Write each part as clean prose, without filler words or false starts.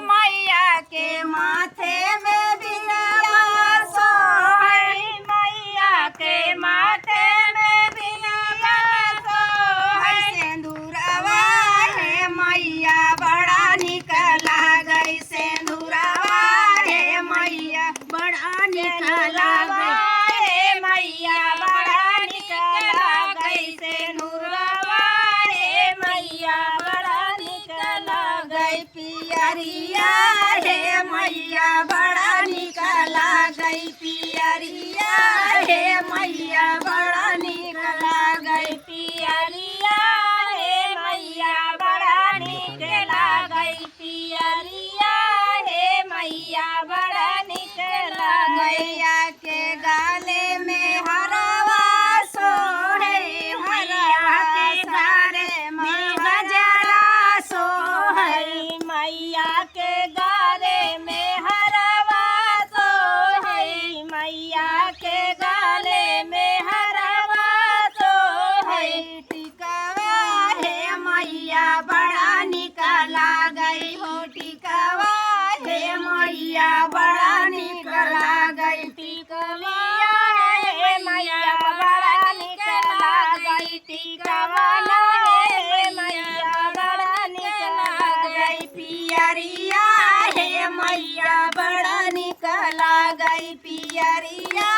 मैया के माथे में बिंदिया सोहै, मैया के माथे में बिंदिया सोहै। सिंदूरवा है मैया बड़ा निक लागै, सिंदूरवा है मैया बड़ा निक लागै, मैया बड़ा निक लागै। सिंदूरवा है मैया बड़ा निक लागै, पियरिया हे मैया बड़ा निक लागै, पियरिया हे मैया बड़ा निक लागै, पियरिया हे मैया बड़ा निक लागै, पियरिया हे मैया बड़ा निक लागै। मैया के गाले में हरवा सोहै, मैया के सारे में गजरा सोहै, मैया के गाले में हरवा सोहै, मैया के गाले में हरवा सोहै। टिकवा हे मैया बड़ा निक लागै हो, टिकवा हे मैया बड़ा निक लागै, टिकलिया हे मैया बड़ा निक लागै, टिकवा हे मैया बड़ा निक लागै, पियरिया हे मैया बड़ा निक लागै, पियरिया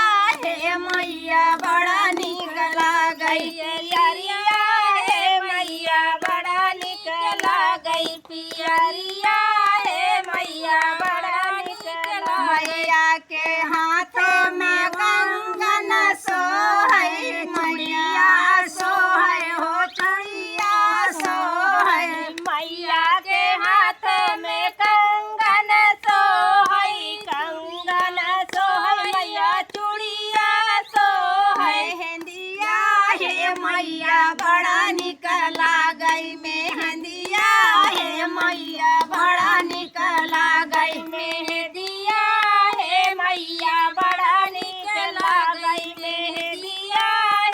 हे मैया बड़ा निक लागै, पियरिया हे मैया बड़ा निक लागै, पियरिया हे मैया बड़ा निक लागै। मैया के हाथ में कंगन सोहै, चूड़िया सोहै हो, चूड़िया सोहै, मैया के हाथ में कंगन सोहै, कंगन सोहै, मैया चूड़िया सोहै। मेहंदिया हे मैया बड़ा निक लागै, मेहंदिया हे मैया बड़ा निक लागै, मेहंदिया हे मैया बड़ा निक लागै, मेहंदिया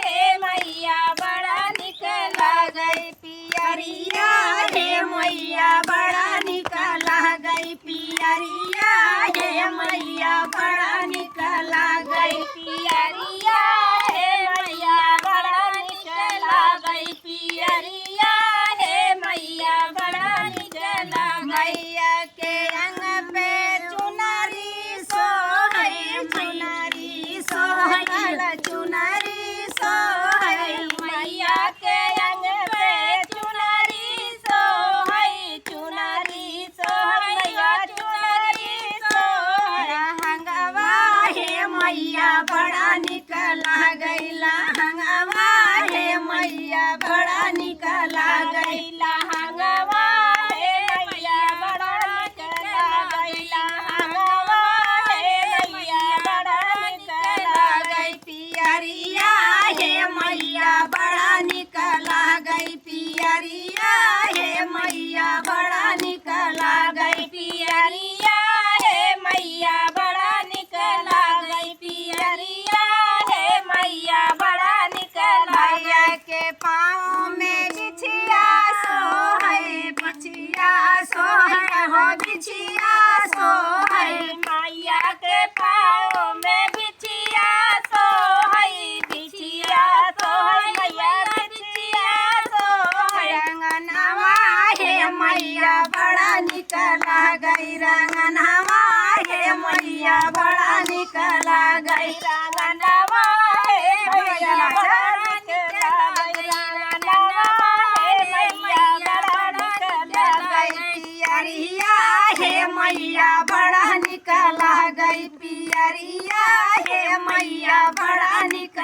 हे मैया बड़ा निक लागै, पियरिया हे मैया बड़ा निक लागै, पियरिया हे मैया बड़ा निक लागै, पियरिया हे मैया बड़ा निक लागै, पियरिया हे मैया बड़ा निक लागै। मैया के अंग पे चुनरी सोहै, चुनरी सोहै, चुनरी सोहै, मैया के अंग पे चुनरी सोहै, चुनरी सोहै, मैया चुनरी सोहै। लहंगवा हे मैया बड़ा निक लागै, लहंगवा हे मैया बड़ा निक लागै, लहंगवा हे मैया बड़ा निक लागै, लहंगवा हे मैया बड़ा निक लागै, पियरिया हे मैया बड़ा निक लागै, पियरिया हे मैया बड़ा निक लागै, पियरिया हे मैया बड़ा निक लागै, पियरिया हे मैया बड़ा निक लागै। मैया के पाँव में बिछिया सोहै, बिछिया सोहै हो, बिछिया सोहै, मैया के पाँव में बिछिया सोहै, बिछिया सोहै, मैया बिछिया सोहै। रंगनवा हे मैया बड़ा निक लागै, रंगनवा हे मैया बड़ा निक लागै, रंगनवा हे मैया बड़ा निक लागै, रंगनवा हे मैया बड़ा निक लागै, पियरिया हे मैया बड़ा निक लागै, पियरिया हे मैया बड़ा निक